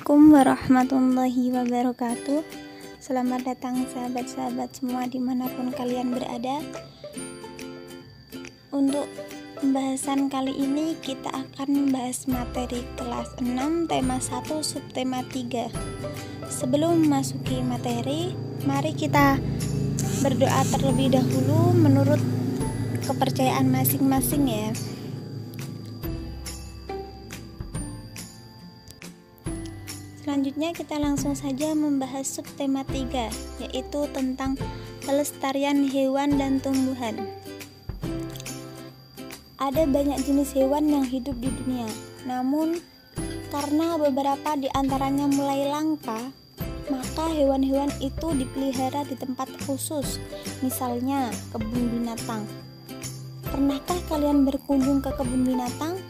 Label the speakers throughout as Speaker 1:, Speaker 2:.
Speaker 1: Assalamualaikum warahmatullahi wabarakatuh. Selamat datang sahabat-sahabat semua dimanapun kalian berada. Untuk pembahasan kali ini kita akan membahas materi kelas 6 tema 1 subtema 3. Sebelum memasuki materi, mari kita berdoa terlebih dahulu menurut kepercayaan masing-masing ya. Selanjutnya kita langsung saja membahas subtema 3, yaitu tentang pelestarian hewan dan tumbuhan. Ada banyak jenis hewan yang hidup di dunia, namun karena beberapa di antaranya mulai langka, maka hewan-hewan itu dipelihara di tempat khusus, misalnya kebun binatang. Pernahkah kalian berkunjung ke kebun binatang?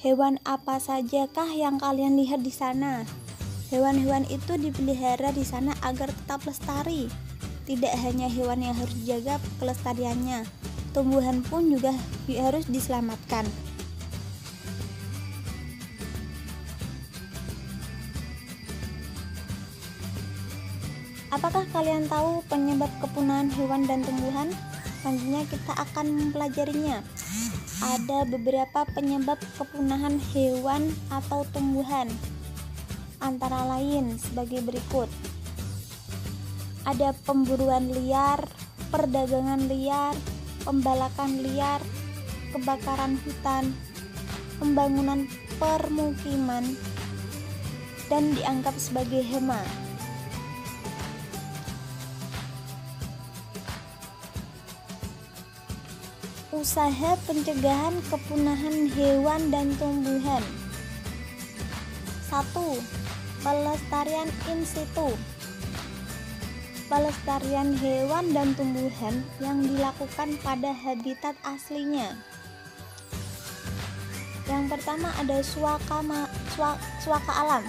Speaker 1: Hewan apa sajakah yang kalian lihat di sana? Hewan-hewan itu dipelihara di sana agar tetap lestari. Tidak hanya hewan yang harus dijaga kelestariannya, tumbuhan pun juga harus diselamatkan. Apakah kalian tahu penyebab kepunahan hewan dan tumbuhan? Selanjutnya kita akan mempelajarinya. Ada beberapa penyebab kepunahan hewan atau tumbuhan, antara lain sebagai berikut. Ada pemburuan liar, perdagangan liar, pembalakan liar, kebakaran hutan, pembangunan permukiman, dan dianggap sebagai hama. Usaha pencegahan kepunahan hewan dan tumbuhan. 1. Pelestarian in situ. Pelestarian hewan dan tumbuhan yang dilakukan pada habitat aslinya. Yang pertama ada suaka alam,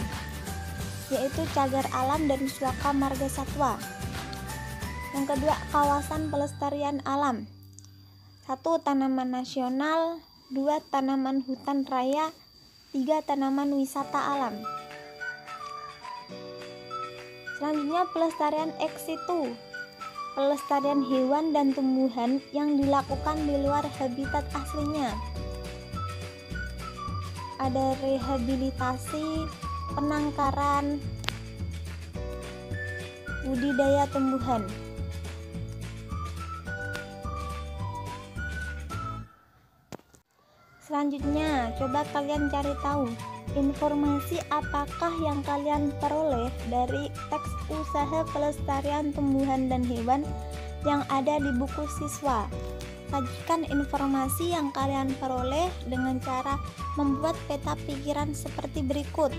Speaker 1: yaitu cagar alam dan suaka marga satwa. Yang kedua, kawasan pelestarian alam. 1. Tanaman nasional, 2. Tanaman hutan raya, 3. Tanaman wisata alam. Selanjutnya pelestarian ex situ. Pelestarian hewan dan tumbuhan yang dilakukan di luar habitat aslinya. Ada rehabilitasi, penangkaran, budidaya tumbuhan. Selanjutnya, coba kalian cari tahu informasi apakah yang kalian peroleh dari teks usaha pelestarian tumbuhan dan hewan yang ada di buku siswa. Sajikan informasi yang kalian peroleh dengan cara membuat peta pikiran seperti berikut.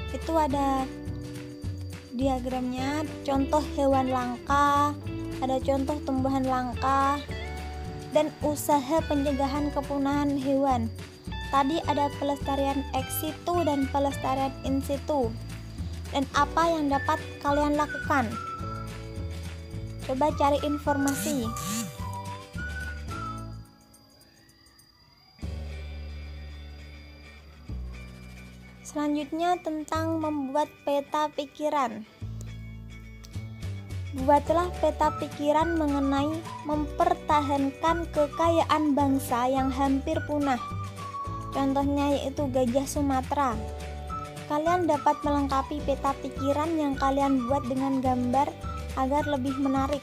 Speaker 1: Itu ada diagramnya, contoh hewan langka, ada contoh tumbuhan langka, dan usaha pencegahan kepunahan hewan. Tadi ada pelestarian ex situ dan pelestarian in situ. Dan apa yang dapat kalian lakukan? Coba cari informasi. Selanjutnya tentang membuat peta pikiran. Buatlah peta pikiran mengenai mempertahankan kekayaan bangsa yang hampir punah. Contohnya yaitu gajah Sumatera. Kalian dapat melengkapi peta pikiran yang kalian buat dengan gambar agar lebih menarik.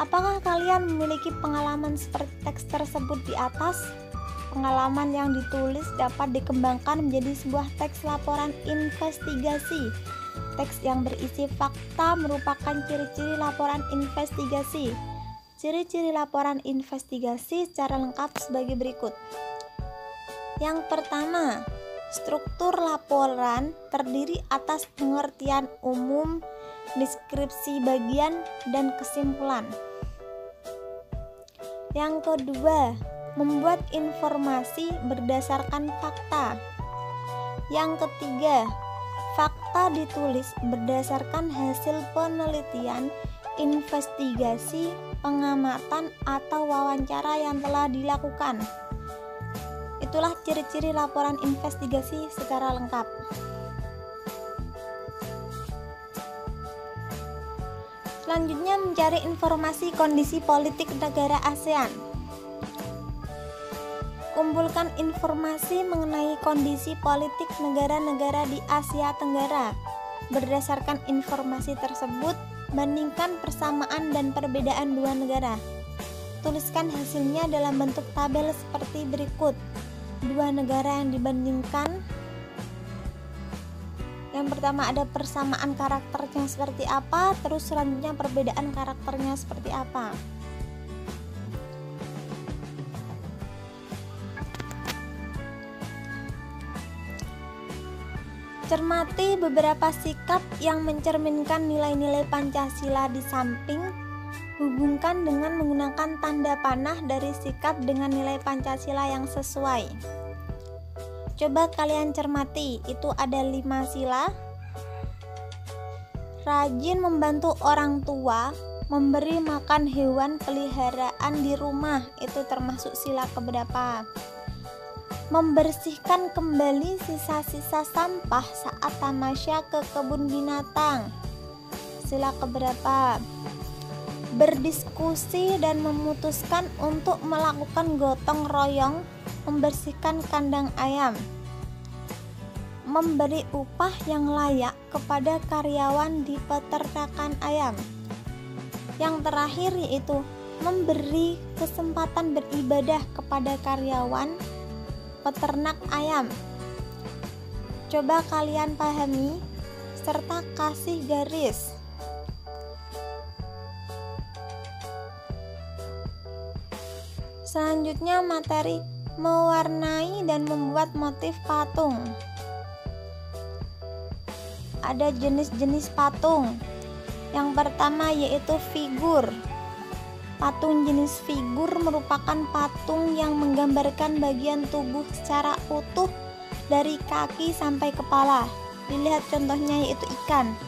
Speaker 1: Apakah kalian memiliki pengalaman seperti teks tersebut di atas? Pengalaman yang ditulis dapat dikembangkan menjadi sebuah teks laporan investigasi. Teks yang berisi fakta merupakan ciri-ciri laporan investigasi. Ciri-ciri laporan investigasi secara lengkap sebagai berikut. Yang pertama, struktur laporan terdiri atas pengertian umum, deskripsi bagian, dan kesimpulan. Yang kedua, membuat informasi berdasarkan fakta. Yang ketiga, fakta ditulis berdasarkan hasil penelitian, investigasi, pengamatan, atau wawancara yang telah dilakukan. Itulah ciri-ciri laporan investigasi secara lengkap. Selanjutnya, mencari informasi kondisi politik negara ASEAN. Kumpulkan informasi mengenai kondisi politik negara-negara di Asia Tenggara. Berdasarkan informasi tersebut, bandingkan persamaan dan perbedaan dua negara. Tuliskan hasilnya dalam bentuk tabel seperti berikut. Dua negara yang dibandingkan. Yang pertama ada persamaan karakternya seperti apa, terus selanjutnya perbedaan karakternya seperti apa. Cermati beberapa sikap yang mencerminkan nilai-nilai Pancasila di samping. Hubungkan dengan menggunakan tanda panah dari sikap dengan nilai Pancasila yang sesuai. Coba kalian cermati, itu ada 5 sila. Rajin membantu orang tua, memberi makan hewan peliharaan di rumah, itu termasuk sila keberapa? Membersihkan kembali sisa-sisa sampah saat tamasya ke kebun binatang, sila keberapa? Berdiskusi dan memutuskan untuk melakukan gotong royong membersihkan kandang ayam. Memberi upah yang layak kepada karyawan di peternakan ayam. Yang terakhir yaitu memberi kesempatan beribadah kepada karyawan peternak ayam. Coba kalian pahami serta kasih garis. Selanjutnya materi mewarnai dan membuat motif patung. Ada jenis-jenis patung. Yang pertama yaitu figur. Patung jenis figur merupakan patung yang menggambarkan bagian tubuh secara utuh dari kaki sampai kepala. Dilihat contohnya yaitu ikan.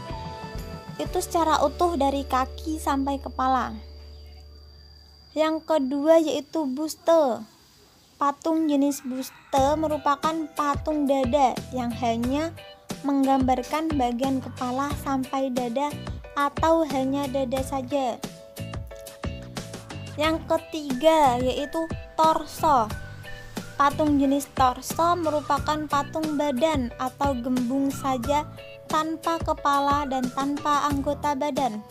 Speaker 1: Itu secara utuh dari kaki sampai kepala. Yang kedua yaitu buste. Patung jenis buste merupakan patung dada yang hanya menggambarkan bagian kepala sampai dada atau hanya dada saja. Yang ketiga yaitu torso. Patung jenis torso merupakan patung badan atau gembung saja tanpa kepala dan tanpa anggota badan.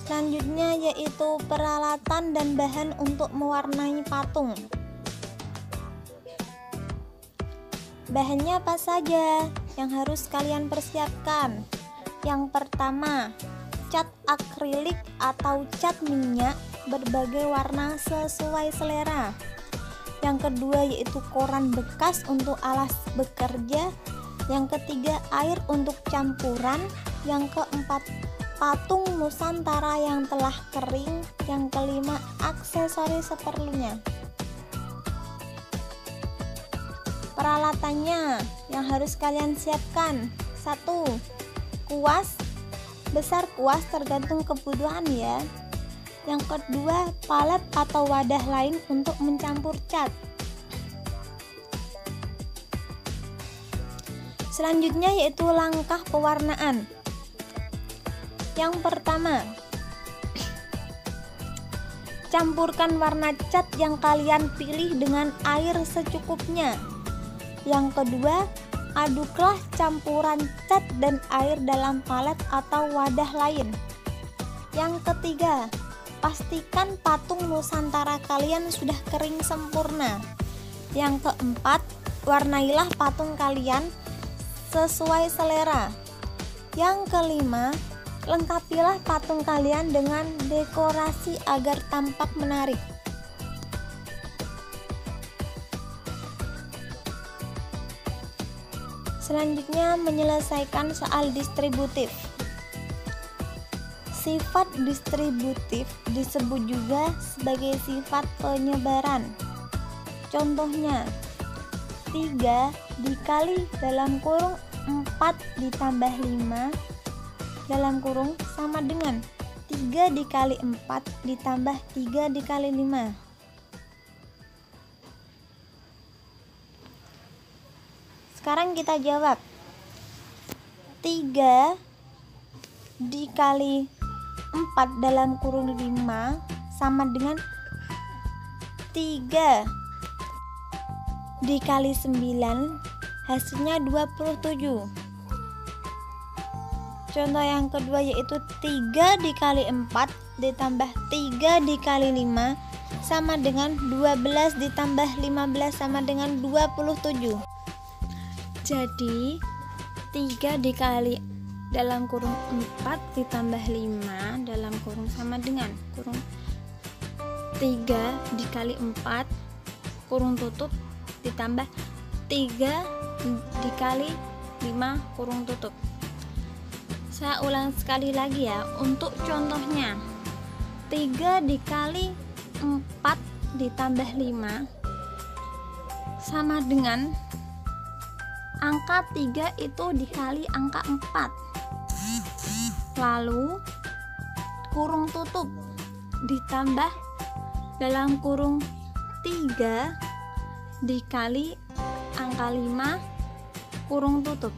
Speaker 1: Selanjutnya yaitu peralatan dan bahan untuk mewarnai patung. Bahannya apa saja yang harus kalian persiapkan? Yang pertama, cat akrilik atau cat minyak berbagai warna sesuai selera. Yang kedua yaitu koran bekas untuk alas bekerja. Yang ketiga, air untuk campuran. Yang keempat, patung Nusantara yang telah kering. Yang kelima, aksesoris seperlunya. Peralatannya yang harus kalian siapkan: 1. Kuas. Besar kuas tergantung kebutuhan ya. Yang kedua, palet atau wadah lain untuk mencampur cat. Selanjutnya yaitu langkah pewarnaan. Yang pertama, campurkan warna cat yang kalian pilih dengan air secukupnya. Yang kedua, aduklah campuran cat dan air dalam palet atau wadah lain. Yang ketiga, pastikan patung Nusantara kalian sudah kering sempurna. Yang keempat, warnailah patung kalian sesuai selera. Yang kelima, lengkapilah patung kalian dengan dekorasi agar tampak menarik. Selanjutnya, menyelesaikan soal distributif. Sifat distributif disebut juga sebagai sifat penyebaran. Contohnya, 3 dikali dalam kurung 4 ditambah 5 dalam kurung sama dengan 3 dikali 4 ditambah 3 dikali 5. Sekarang kita jawab. 3 dikali 4 dalam kurung 5 sama dengan 3 dikali 9, hasilnya 27. Contoh yang kedua yaitu 3 dikali 4 ditambah 3 dikali 5 sama dengan 12 ditambah 15 sama dengan 27. Jadi 3 dikali dalam kurung 4 ditambah 5 dalam kurung sama dengan kurung 3 dikali 4 kurung tutup ditambah 3 dikali 5 kurung tutup. Saya ulang sekali lagi ya untuk contohnya. 3 dikali 4 ditambah 5 sama dengan angka 3 itu dikali angka 4. Lalu kurung tutup ditambah dalam kurung 3 dikali angka 5 kurung tutup.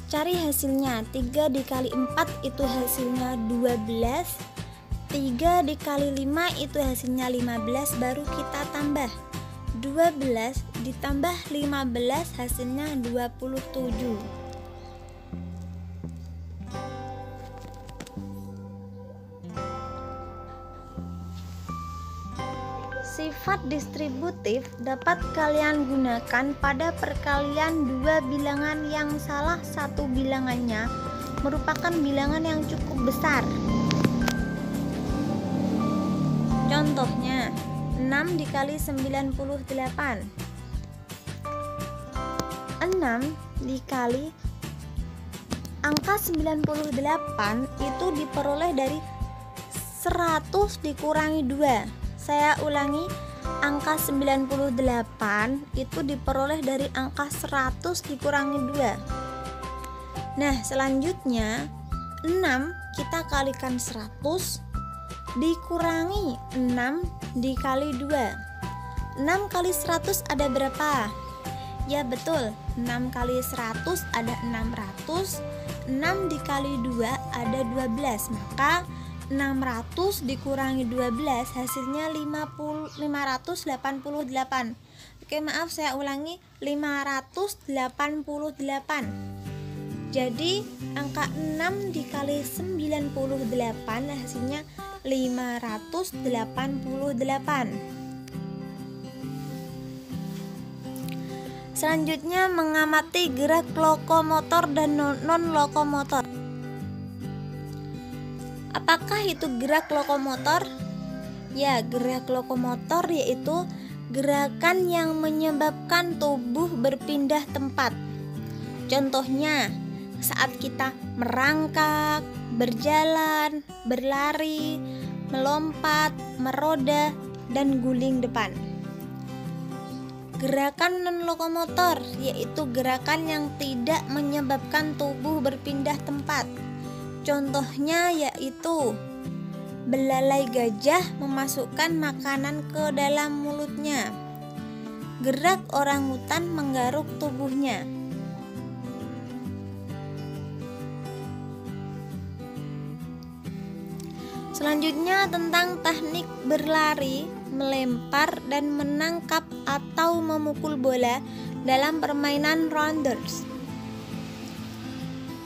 Speaker 1: Cari hasilnya. 3 dikali 4 itu hasilnya 12. 3 dikali 5 itu hasilnya 15. Baru kita tambah 12 ditambah 15 hasilnya 27. Sifat distributif dapat kalian gunakan pada perkalian dua bilangan yang salah satu bilangannya merupakan bilangan yang cukup besar. Contohnya 6 dikali 98. 6 dikali angka 98 itu diperoleh dari 100 dikurangi 2. Saya ulangi, angka 98 itu diperoleh dari angka 100 dikurangi 2. Nah, selanjutnya 6 kita kalikan 100 dikurangi 6 dikali 2. 6 kali 100 ada berapa? Ya betul, 6 kali 100 ada 600. 6 dikali 2 ada 12. Maka 600 dikurangi 12 hasilnya 588. Oke, maaf saya ulangi, 588. Jadi angka 6 dikali 98 hasilnya 588. Selanjutnya mengamati gerak lokomotor dan non-lokomotor. Apakah itu gerak lokomotor? Ya, gerak lokomotor yaitu gerakan yang menyebabkan tubuh berpindah tempat. Contohnya, saat kita merangkak, berjalan, berlari, melompat, meroda, dan guling depan. Gerakan non-lokomotor yaitu gerakan yang tidak menyebabkan tubuh berpindah tempat. Contohnya yaitu belalai gajah memasukkan makanan ke dalam mulutnya. Gerak orangutan menggaruk tubuhnya. Selanjutnya tentang teknik berlari, melempar, dan menangkap atau memukul bola dalam permainan rounders.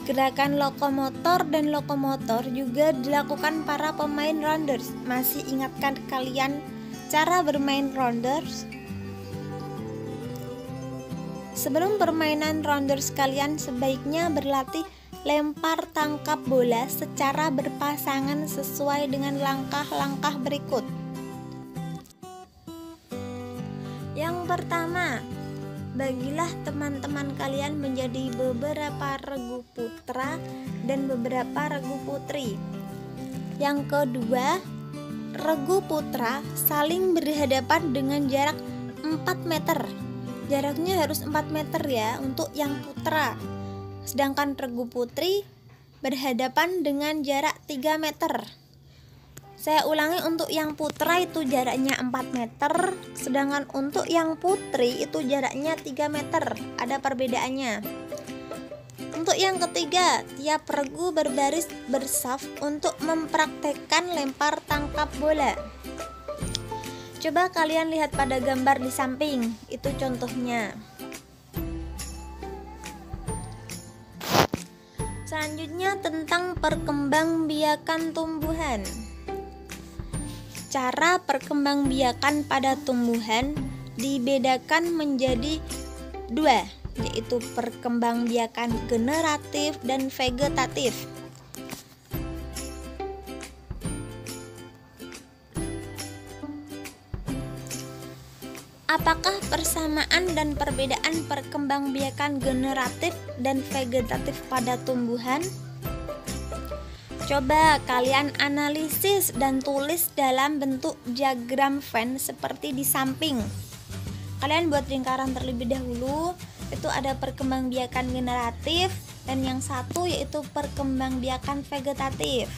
Speaker 1: Gerakan lokomotor dan lokomotor juga dilakukan para pemain rounders. Masih ingatkah kalian cara bermain rounders? Sebelum permainan rounders kalian sebaiknya berlatih lempar tangkap bola secara berpasangan sesuai dengan langkah-langkah berikut. Yang pertama, bagilah teman-teman kalian menjadi beberapa regu putra dan beberapa regu putri. Yang kedua, regu putra saling berhadapan dengan jarak 4 meter. Jaraknya harus 4 meter ya untuk yang putra. Sedangkan regu putri berhadapan dengan jarak 3 meter. Saya ulangi, untuk yang putra itu jaraknya 4 meter, sedangkan untuk yang putri itu jaraknya 3 meter. Ada perbedaannya. Untuk yang ketiga, tiap regu berbaris bersaf untuk mempraktekkan lempar tangkap bola. Coba kalian lihat pada gambar di samping, itu contohnya. Selanjutnya tentang perkembangbiakan tumbuhan. Cara perkembangbiakan pada tumbuhan dibedakan menjadi 2, yaitu perkembangbiakan generatif dan vegetatif. Apakah persamaan dan perbedaan perkembangbiakan generatif dan vegetatif pada tumbuhan? Coba kalian analisis dan tulis dalam bentuk diagram Venn seperti di samping. Kalian buat lingkaran terlebih dahulu, itu ada perkembangbiakan generatif, dan yang satu yaitu perkembangbiakan vegetatif.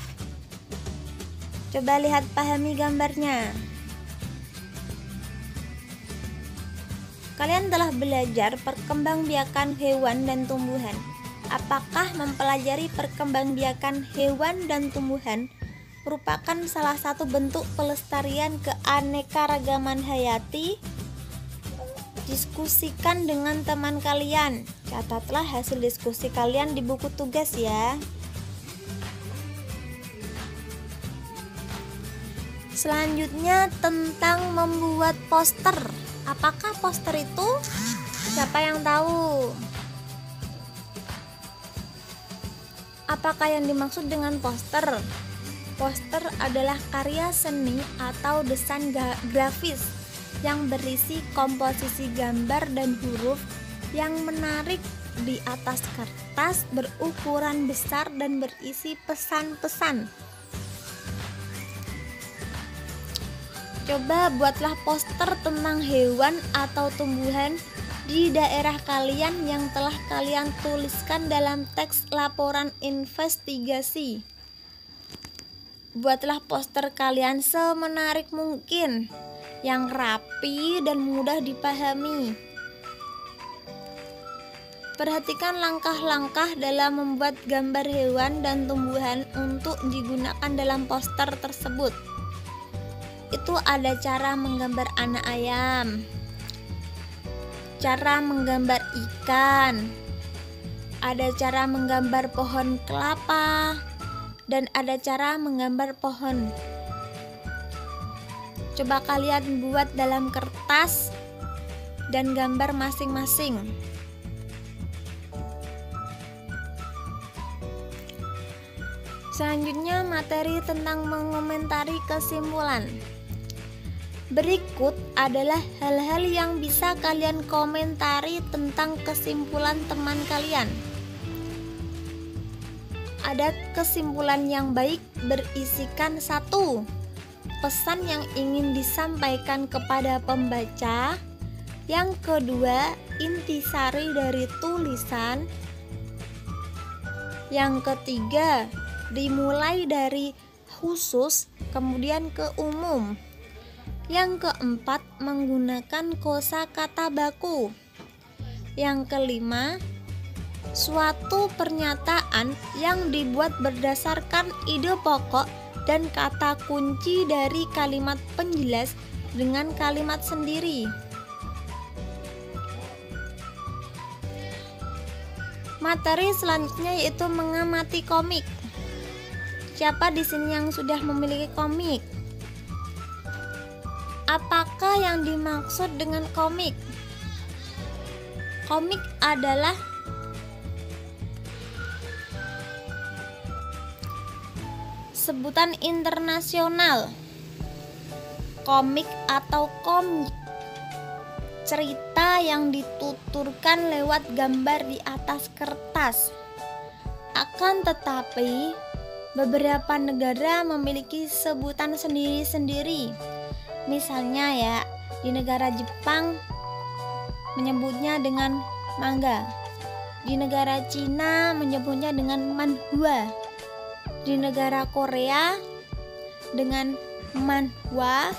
Speaker 1: Coba lihat, pahami gambarnya. Kalian telah belajar perkembangbiakan hewan dan tumbuhan. Apakah mempelajari perkembangbiakan hewan dan tumbuhan merupakan salah satu bentuk pelestarian keanekaragaman hayati? Diskusikan dengan teman kalian. Catatlah hasil diskusi kalian di buku tugas ya. Selanjutnya tentang membuat poster. Apakah poster itu? Siapa yang tahu? Apakah yang dimaksud dengan poster? Poster adalah karya seni atau desain grafis yang berisi komposisi gambar dan huruf yang menarik di atas kertas berukuran besar dan berisi pesan-pesan. Coba buatlah poster tentang hewan atau tumbuhan di daerah kalian yang telah kalian tuliskan dalam teks laporan investigasi. Buatlah poster kalian semenarik mungkin, yang rapi dan mudah dipahami. Perhatikan langkah-langkah dalam membuat gambar hewan dan tumbuhan untuk digunakan dalam poster tersebut. Itu ada cara menggambar anak ayam, cara menggambar ikan, ada cara menggambar pohon kelapa, dan ada cara menggambar pohon. Coba kalian buat dalam kertas dan gambar masing-masing. Selanjutnya materi tentang mengomentari kesimpulan. Berikut adalah hal-hal yang bisa kalian komentari tentang kesimpulan teman kalian. Ada kesimpulan yang baik berisikan 1. Pesan yang ingin disampaikan kepada pembaca. Yang kedua, intisari dari tulisan. Yang ketiga, dimulai dari khusus kemudian ke umum. Yang keempat, menggunakan kosakata baku. Yang kelima, suatu pernyataan yang dibuat berdasarkan ide pokok dan kata kunci dari kalimat penjelas dengan kalimat sendiri. Materi selanjutnya yaitu mengamati komik. Siapa di sini yang sudah memiliki komik? Apakah yang dimaksud dengan komik? Komik adalah sebutan internasional. Komik atau komik, cerita yang dituturkan lewat gambar di atas kertas. Akan tetapi, beberapa negara memiliki sebutan sendiri-sendiri. Misalnya ya, di negara Jepang menyebutnya dengan manga. Di negara Cina menyebutnya dengan manhwa. Di negara Korea dengan manhwa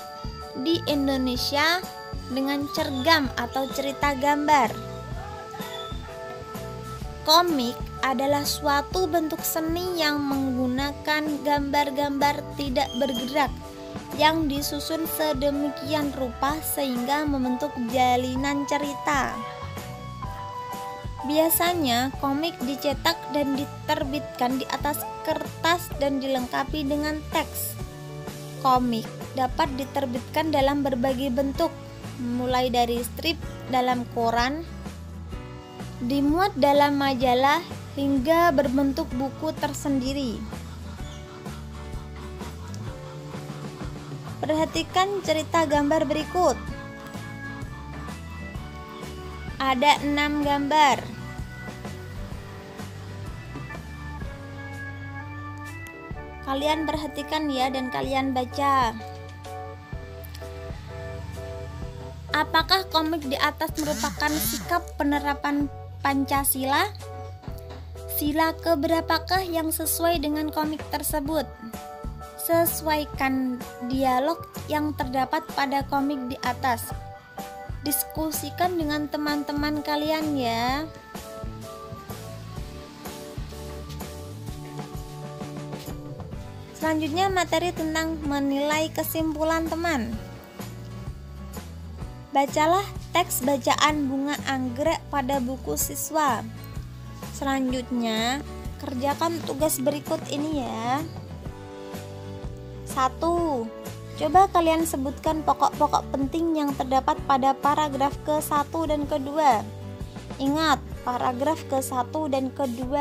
Speaker 1: di Indonesia dengan cergam atau cerita gambar. Komik adalah suatu bentuk seni yang menggunakan gambar-gambar tidak bergerak yang disusun sedemikian rupa sehingga membentuk jalinan cerita. Biasanya komik dicetak dan diterbitkan di atas kertas dan dilengkapi dengan teks. Komik dapat diterbitkan dalam berbagai bentuk, mulai dari strip dalam koran, dimuat dalam majalah, hingga berbentuk buku tersendiri. Perhatikan cerita gambar berikut. Ada 6 gambar. Kalian perhatikan ya dan kalian baca. Apakah komik di atas merupakan sikap penerapan Pancasila? Sila keberapakah yang sesuai dengan komik tersebut? Sesuaikan dialog yang terdapat pada komik di atas. Diskusikan dengan teman-teman kalian ya. Selanjutnya materi tentang menilai kesimpulan teman. Bacalah teks bacaan bunga anggrek pada buku siswa. Selanjutnya, kerjakan tugas berikut ini ya. 1. Coba kalian sebutkan pokok-pokok penting yang terdapat pada paragraf ke-1 dan ke-2. Ingat, paragraf ke-1 dan ke-2.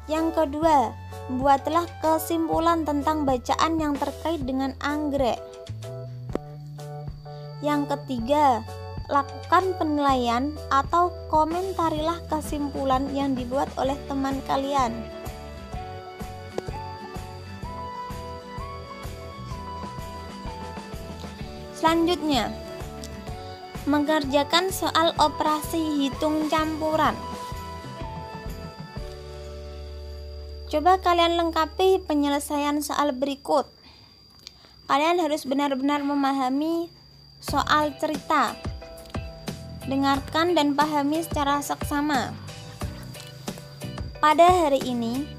Speaker 1: Yang kedua, buatlah kesimpulan tentang bacaan yang terkait dengan anggrek. Yang ketiga, lakukan penilaian atau komentarilah kesimpulan yang dibuat oleh teman kalian. Selanjutnya, mengerjakan soal operasi hitung campuran. Coba kalian lengkapi penyelesaian soal berikut. Kalian harus benar-benar memahami soal cerita. Dengarkan dan pahami secara seksama. Pada hari ini,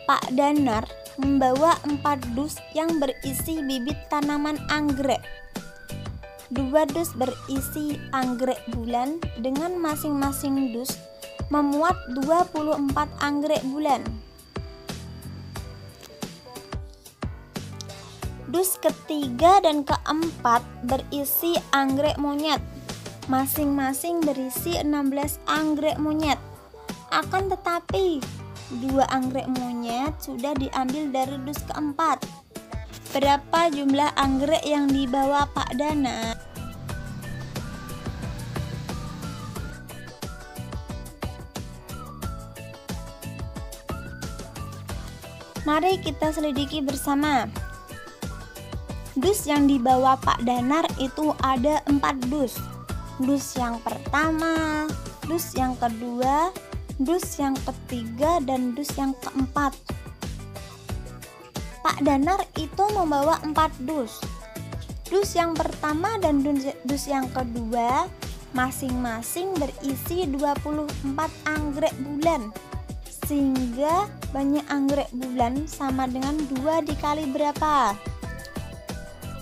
Speaker 1: Pak Danar membawa 4 dus yang berisi bibit tanaman anggrek. 2 dus berisi anggrek bulan dengan masing-masing dus memuat 24 anggrek bulan. Dus ketiga dan keempat berisi anggrek monyet. Masing-masing berisi 16 anggrek monyet. Akan tetapi 2 anggrek monyet sudah diambil dari dus keempat. Berapa jumlah anggrek yang dibawa Pak Danar? Mari kita selidiki bersama. Dus yang dibawa Pak Danar itu ada 4 dus. Dus yang pertama, dus yang kedua, dus yang ketiga, dan dus yang keempat. Pak Danar itu membawa 4 dus. Dus yang pertama dan dus yang kedua masing-masing berisi 24 anggrek bulan. Sehingga banyak anggrek bulan sama dengan 2 dikali berapa?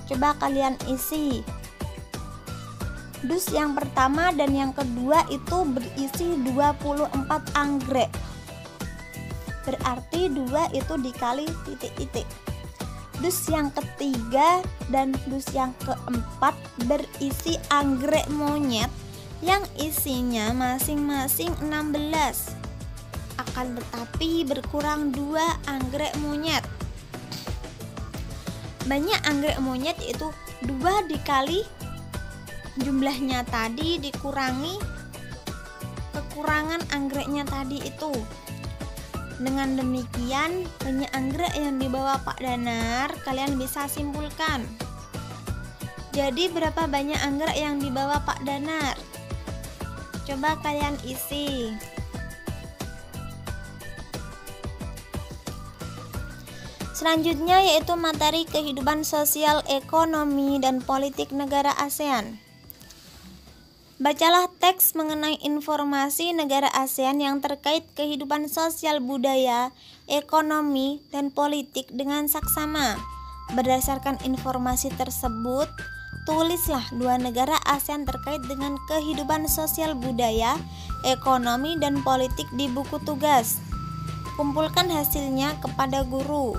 Speaker 1: Coba kalian isi. Dus yang pertama dan yang kedua itu berisi 24 anggrek. Berarti 2 itu dikali titik-titik. Dus yang ketiga dan dus yang keempat berisi anggrek monyet yang isinya masing-masing 16. Akan tetapi berkurang 2 anggrek monyet. Banyak anggrek monyet itu 2 dikali jumlahnya tadi dikurangi kekurangan anggreknya tadi itu. Dengan demikian banyak anggrek yang dibawa Pak Danar kalian bisa simpulkan. Jadi berapa banyak anggrek yang dibawa Pak Danar? Coba kalian isi. Selanjutnya yaitu materi kehidupan sosial, ekonomi, dan politik negara ASEAN. Bacalah teks mengenai informasi negara ASEAN yang terkait kehidupan sosial, budaya, ekonomi, dan politik dengan saksama. Berdasarkan informasi tersebut, tulislah 2 negara ASEAN terkait dengan kehidupan sosial, budaya, ekonomi, dan politik di buku tugas. Kumpulkan hasilnya kepada guru.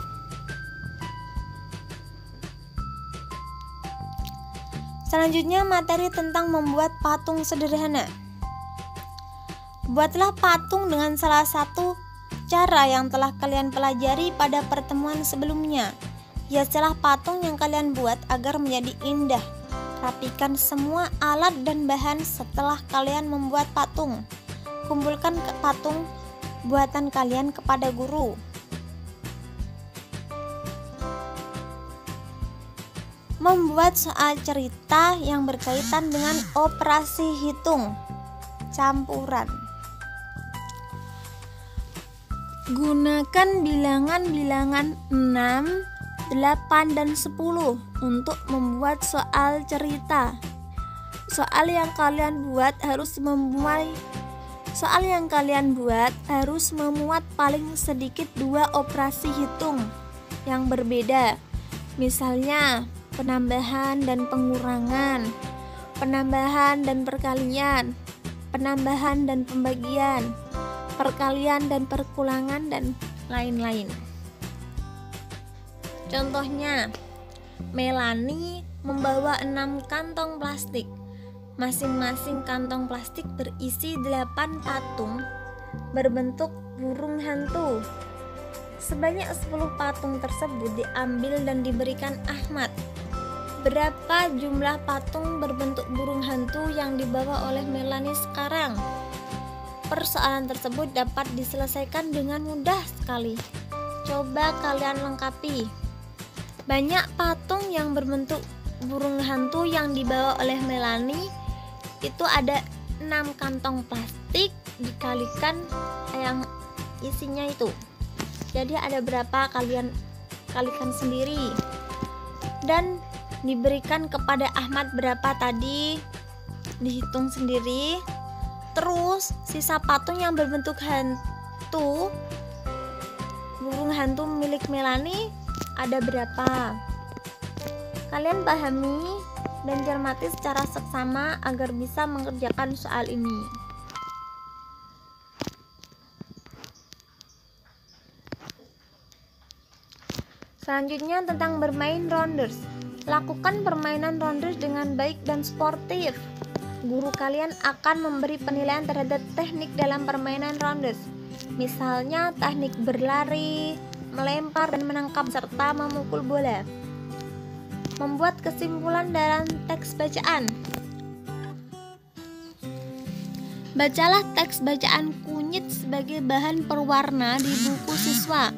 Speaker 1: Selanjutnya materi tentang membuat patung sederhana. Buatlah patung dengan salah satu cara yang telah kalian pelajari pada pertemuan sebelumnya. Hiasilah patung yang kalian buat agar menjadi indah. Rapikan semua alat dan bahan setelah kalian membuat patung. Kumpulkan patung buatan kalian kepada guru. Membuat soal cerita yang berkaitan dengan operasi hitung campuran. Gunakan bilangan-bilangan 6, 8, dan 10 untuk membuat soal cerita. Soal yang kalian buat harus memuat paling sedikit 2 operasi hitung yang berbeda. Misalnya, penambahan dan pengurangan, penambahan dan perkalian, penambahan dan pembagian, perkalian dan perkulangan, dan lain-lain. Contohnya, Melani membawa 6 kantong plastik. Masing-masing kantong plastik berisi 8 patung berbentuk burung hantu. Sebanyak 10 patung tersebut diambil dan diberikan Ahmad. Berapa jumlah patung berbentuk burung hantu yang dibawa oleh Melani sekarang? Persoalan tersebut dapat diselesaikan dengan mudah sekali. Coba kalian lengkapi. Banyak patung yang berbentuk burung hantu yang dibawa oleh Melani itu ada 6 kantong plastik dikalikan yang isinya itu. Jadi ada berapa, kalian kalikan sendiri. Dan diberikan kepada Ahmad berapa tadi, dihitung sendiri. Terus sisa patung yang berbentuk hantu, burung hantu milik Melani ada berapa. Kalian pahami dan cermati secara seksama agar bisa mengerjakan soal ini. Selanjutnya tentang bermain rounders. Lakukan permainan rounders dengan baik dan sportif. Guru kalian akan memberi penilaian terhadap teknik dalam permainan rounders. Misalnya teknik berlari, melempar dan menangkap serta memukul bola. Membuat kesimpulan dalam teks bacaan. Bacalah teks bacaan kunyit sebagai bahan perwarna di buku siswa.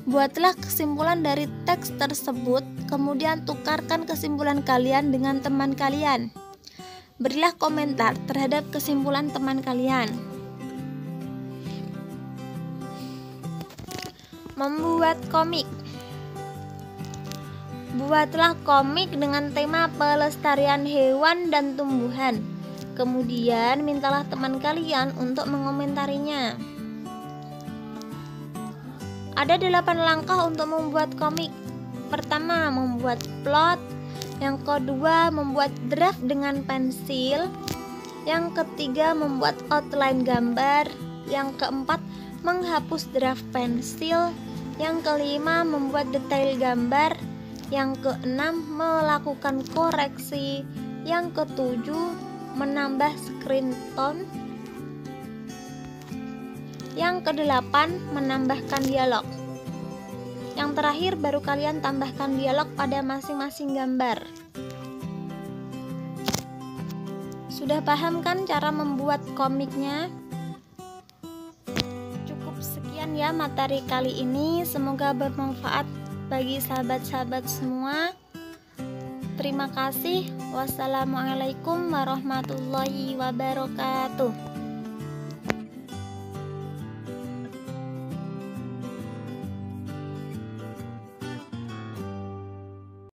Speaker 1: Buatlah kesimpulan dari teks tersebut, kemudian tukarkan kesimpulan kalian dengan teman kalian. Berilah komentar terhadap kesimpulan teman kalian. Membuat komik. Buatlah komik dengan tema pelestarian hewan dan tumbuhan. Kemudian mintalah teman kalian untuk mengomentarinya. Ada 8 langkah untuk membuat komik. Pertama, membuat plot. Yang kedua, membuat draft dengan pensil. Yang ketiga, membuat outline gambar. Yang keempat, menghapus draft pensil. Yang kelima, membuat detail gambar. Yang keenam, melakukan koreksi. Yang ketujuh, menambah screen tone. Yang kedelapan, menambahkan dialog. Yang terakhir, baru kalian tambahkan dialog pada masing-masing gambar. Sudah paham kan cara membuat komiknya? Cukup sekian ya materi kali ini. Semoga bermanfaat bagi sahabat-sahabat semua. Terima kasih. Wassalamualaikum warahmatullahi wabarakatuh.